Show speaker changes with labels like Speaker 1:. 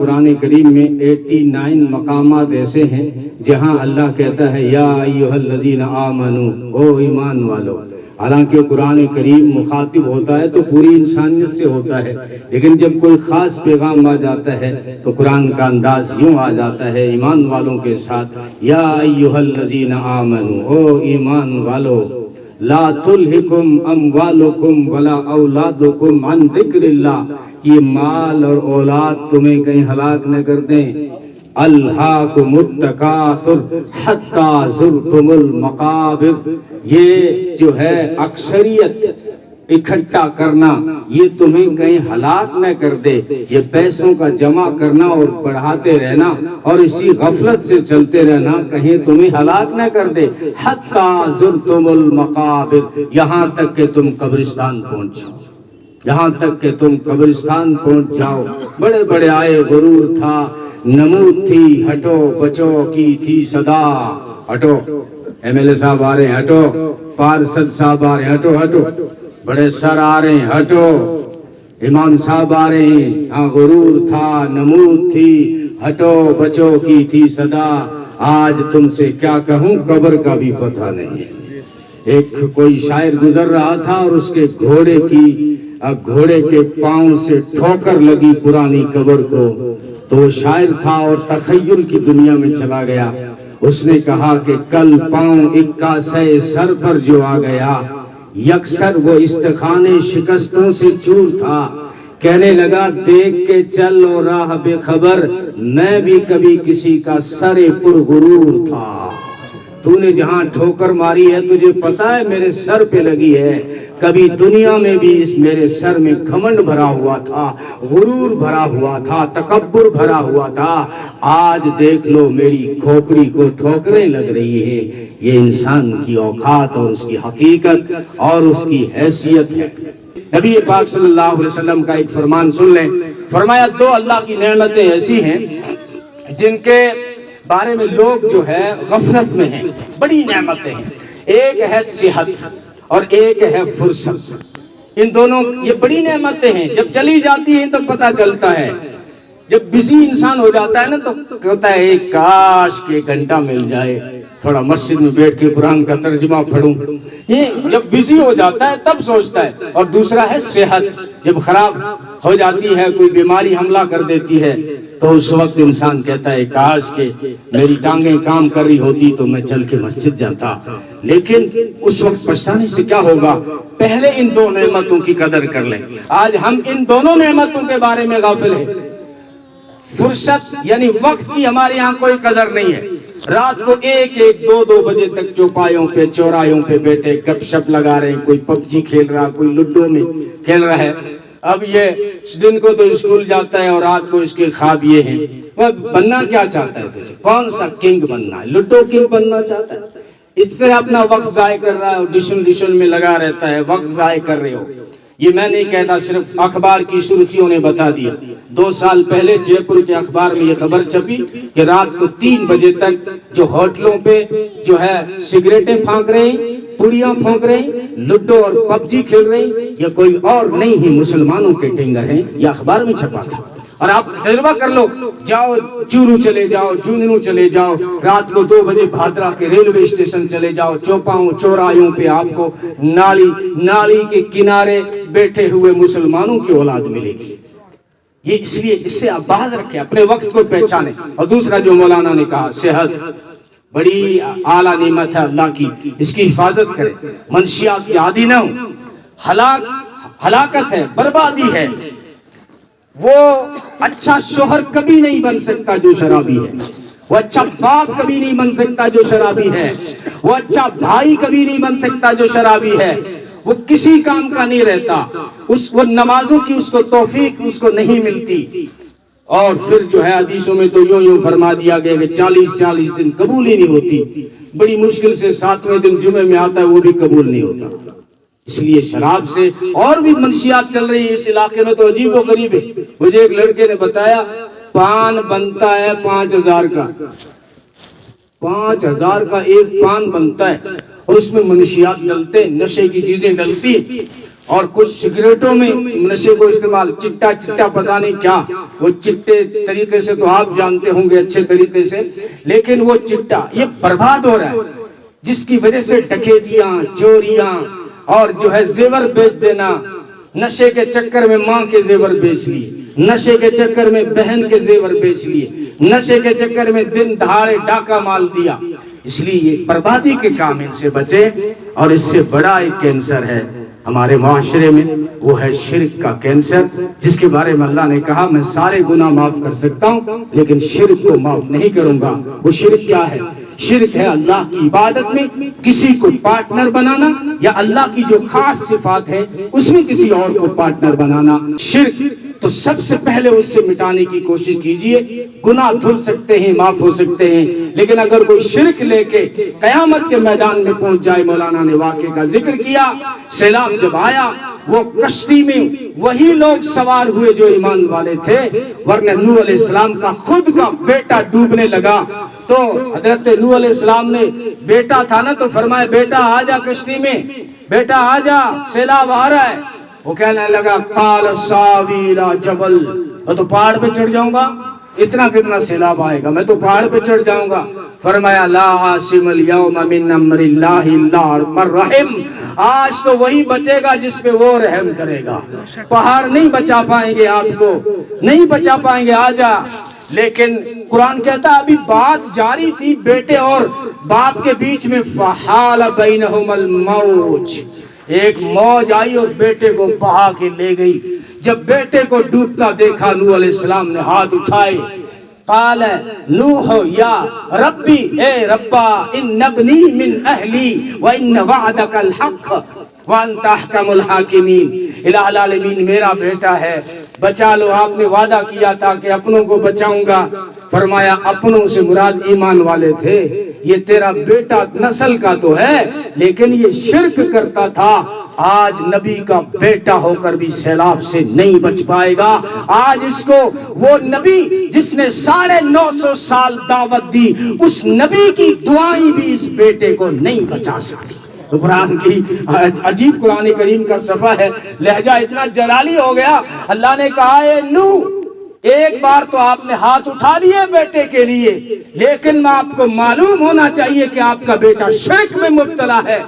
Speaker 1: قرآن کریم میں 89 مقامات ایسے ہیں جہاں اللہ کہتا ہے یا ایھا الذین آمنو، او ایمان والو۔ حالانکہ قرآن کریم مخاطب ہوتا ہے تو پوری انسانیت سے ہوتا ہے، لیکن جب کوئی خاص پیغام آ جاتا ہے تو قرآن کا انداز یوں آ جاتا ہے ایمان والوں کے ساتھ، یا ایھا الذین آمنو، او ایمان والو، لا تلہکم اموالکم ولا اولادکم عن ذکر اللہ، کہ مال اور اولاد تمہیں کہیں ہلاک نہ کر دیں۔ الہاکم التکاثر حتی زرتم المقابر، یہ جو ہے اکثریت اکٹھا کرنا، یہ تمہیں کہیں ہلاک نہ کر دے۔ یہ پیسوں کا جمع کرنا اور بڑھاتے رہنا اور اسی غفلت سے چلتے رہنا کہیں تمہیں ہلاک نہ کر دے۔ حتی زرتم المقابر، یہاں تک کہ تم قبرستان پہنچ جاؤ، یہاں تک کہ تم قبرستان پہنچ جاؤ۔ بڑے بڑے آئے، غرور تھا، نمود تھی، ہٹو بچو کی تھی صدا، ہٹو ایم ایل اے صاحب آ رہے ہیں، ہٹو پارشد صاحب آ رہے ہیں، ہٹو ہٹو بڑے سر آ رہے ہیں، ہٹو امام صاحب آ رہے ہیں، ہاں غرور تھا، نمود تھی، ہٹو بچو کی تھی صدا۔ آج تم سے کیا کہوں، قبر کا بھی پتہ نہیں ہے۔ ایک کوئی شاعر گزر رہا تھا اور اس کے گھوڑے کے پاؤں سے ٹھوکر لگی پرانی قبر کو، تو وہ شاعر تھا اور تخیل کی دنیا میں چلا گیا۔ اس نے کہا کہ کل پاؤں اکا سے سر پر جو آ گیا، یکسر وہ استخانے شکستوں سے چور تھا۔ کہنے لگا دیکھ کے چل و راہ بے خبر، میں بھی کبھی کسی کا سر پر غرور تھا۔ تو نے جہاں ٹھوکر ماری ہے تجھے پتا ہے میرے سر پہ لگی ہے۔ کبھی دنیا میں بھی اس میرے سر میں گھمنڈ بھرا ہوا تھا، غرور بھرا ہوا تھا، تکبر بھرا ہوا تھا۔ آج دیکھ لو میری کھوپڑی کو ٹھوکریں لگ رہی ہے۔ یہ انسان کی اوقات اور اس کی حقیقت اور اس کی حیثیت ہے۔ نبی پاک صلی اللہ علیہ وسلم کا ایک فرمان سن لیں، فرمایا دو اللہ کی نعمتیں ایسی ہیں جن کے بارے میں لوگ جو ہے غفلت میں ہیں، بڑی نعمتیں ہیں۔ ایک ہے صحت اور ایک ہے فرصت۔ ان دونوں یہ بڑی نعمتیں ہیں، جب چلی جاتی ہیں تو پتہ چلتا ہے۔ جب بزی انسان ہو جاتا ہے نا تو کہتا ہے ایک کاش کہ گھنٹہ مل جائے، تھوڑا مسجد میں بیٹھ کے قرآن کا ترجمہ پڑھوں۔ یہ جب بزی ہو جاتا ہے تب سوچتا ہے۔ اور دوسرا ہے صحت، جب خراب ہو جاتی ہے، کوئی بیماری حملہ کر دیتی ہے تو اس وقت انسان کہتا ہے کاش کہ میری ٹانگیں کام کر رہی ہوتی تو میں چل کے مسجد جاتا۔ لیکن اس وقت پچھتانے سے کیا ہوگا؟ پہلے ان دو نعمتوں کی قدر کر لیں۔ آج ہم ان دونوں نعمتوں کے بارے میں غافل ہیں۔ فرصت یعنی وقت کی ہمارے یہاں کوئی قدر نہیں ہے۔ رات کو ایک دو بجے تک چوپایوں پہ چوراہوں پہ بیٹھے گپ شپ لگا رہے ہیں، کوئی پب جی کھیل رہا، کوئی لڈو میں کھیل رہا ہے۔ اب یہ دن کو تو اسکول جاتا ہے اور رات کو اس کے خواب یہ ہیں۔ وہ بننا کیا چاہتا ہے تجھے؟ کون سا کنگ بننا ہے؟ لڈو کنگ بننا چاہتا ہے؟ اس سے اپنا وقت ضائع کر رہا ہے، ڈشن میں لگا رہتا ہے، وقت ضائع کر رہے ہو۔ یہ میں نہیں کہتا، صرف اخبار کی سرخیوں نے بتا دیا۔ 2 سال پہلے جے پور کے اخبار میں یہ خبر چھپی کہ رات کو 3 بجے تک جو ہوٹلوں پہ جو ہے سگریٹیں پھونک رہے ہیں، پڑیاں پھونک رہے ہیں، لڈو اور پب جی کھیل رہے ہیں، یہ کوئی اور نہیں ہے، مسلمانوں کے ٹینگر ہیں۔ یہ اخبار میں چھپا تھا۔ اور آپ تجربہ کر لو، جاؤ چورو چلے جاؤ، چوننو چلے جاؤ، رات کو 2 بجے بھادرہ کے ریلوے اسٹیشن چلے جاؤ، چوپاؤں چوراہوں پہ آپ کو نالی کے کنارے بیٹھے ہوئے مسلمانوں کی اولاد ملے گی۔ یہ اس لیے اس سے آپ باز رکھیں، اپنے وقت کو پہچانیں۔ اور دوسرا جو مولانا نے کہا، صحت بڑی اعلیٰ نعمت ہے اللہ کی، اس کی حفاظت کریں، منشیات کے عادی نہ ہوں۔ ہلاکت ہے، بربادی ہے۔ وہ اچھا شوہر کبھی نہیں بن سکتا جو شرابی ہے، وہ اچھا باپ کبھی نہیں بن سکتا جو شرابی ہے، وہ اچھا بھائی کبھی نہیں بن سکتا جو شرابی ہے۔ وہ کسی کام کا نہیں رہتا، وہ نمازوں کی اس کو توفیق اس کو نہیں ملتی۔ اور پھر جو ہے حدیثوں میں تو یوں فرما دیا گیا کہ 40 دن قبول ہی نہیں ہوتی، بڑی مشکل سے 7ویں دن جمعے میں آتا ہے، وہ بھی قبول نہیں ہوتا۔ اس لیے شراب سے اور بھی منشیات چل رہی ہیں اس علاقے میں تو عجیب و غریب ہے۔ مجھے ایک لڑکے نے بتایا پان بنتا ہے 5000 کا، 5000 کا ایک پان بنتا ہے اور اس میں منشیات ڈلتے ہیں، نشے کی چیزیں ڈلتی ہیں۔ اور کچھ سگریٹوں میں نشے کو استعمال، چٹا پتہ نہیں کیا، وہ چٹے طریقے سے تو آپ جانتے ہوں گے اچھے طریقے سے، لیکن وہ چٹا یہ برباد ہو رہا ہے، جس کی وجہ سے ڈکیتیاں، چوریاں اور جو ہے زیور بیچ دینا، نشے کے چکر میں ماں کے زیور بیچ لیے، نشے کے چکر میں بہن کے زیور بیچ لیے، نشے کے چکر میں دن دہاڑے ڈاکہ مال دیا. اس لیے یہ بربادی کے کام ان سے بچے. اور اس سے بڑا ایک کینسر ہے ہمارے معاشرے میں، وہ ہے شرک کا کینسر، جس کے بارے میں اللہ نے کہا میں سارے گناہ معاف کر سکتا ہوں لیکن شرک کو معاف نہیں کروں گا. وہ شرک کیا ہے؟ شرک ہے اللہ کی عبادت میں کسی کو پارٹنر بنانا، یا اللہ کی جو خاص صفات ہیں اس میں کسی اور کو پارٹنر بنانا. شرک تو سب سے پہلے اس سے مٹانے کی کوشش کیجئے. گناہ دھل سکتے ہیں، معاف ہو سکتے ہیں، لیکن اگر کوئی شرک لے کے قیامت کے میدان میں پہنچ جائے، مولانا نے واقعے کا ذکر کیا، سیلاب جب آیا وہ کشتی میں وہی لوگ سوار ہوئے جو ایمان والے تھے، ورنہ نوح علیہ السلام کا خود کا بیٹا ڈوبنے لگا تو حضرت نوح علیہ السلام نے، بیٹا تھا نا، تو فرمایا بیٹا آ جا کشتی میں، بیٹا آ جا، سیلاب آ رہا ہے. وہ کہنے لگا قال ساوی الی جبل، میں تو پہاڑ پہ چڑھ جاؤں گا، اتنا کتنا سیلاب آئے گا، میں تو پہاڑ پہ چڑھ جاؤں گا. فرمایا لا عاصم اليوم من امر اللہ الا من رحم، آج تو وہی بچے گا جس پہ وہ رحم کرے گا. پہاڑ نہیں بچا پائیں گے، آپ کو نہیں بچا پائیں گے، آ جا. لیکن قرآن کہتا ابھی بات جاری تھی بیٹے اور باپ کے بیچ میں، فحال بینہم الموج، ایک موج آئی اور بیٹے کو بہا کے لے گئی. جب بیٹے کو ڈوبتا دیکھا نوح علیہ السلام نے ہاتھ اٹھائے، قال نوح یا ربی، اے ربا ان ابنی من اہلی وان وعدک الحق وانت احکم الحاکمین. الہ العالمین میرا بیٹا ہے، بچا لو، آپ نے وعدہ کیا تھا کہ اپنوں کو بچاؤں گا. فرمایا اپنوں سے مراد ایمان والے تھے. یہ تیرا بیٹا نسل کا تو ہے لیکن یہ شرک کرتا تھا، آج نبی کا بیٹا ہو کر بھی سیلاب سے نہیں بچ پائے گا. آج اس کو وہ نبی جس نے 950 سال دعوت دی، اس نبی کی دعائیں بھی اس بیٹے کو نہیں بچا سکتی. قرآن کی عجیب قرآن کریم کا صفحہ ہے، لہجہ اتنا جلالی ہو گیا. اللہ نے کہا اے نوح، ایک بار تو آپ نے ہاتھ اٹھا لیے بیٹے کے لیے، لیکن آپ کو معلوم ہونا چاہیے کہ آپ کا بیٹا شرک میں مبتلا ہے.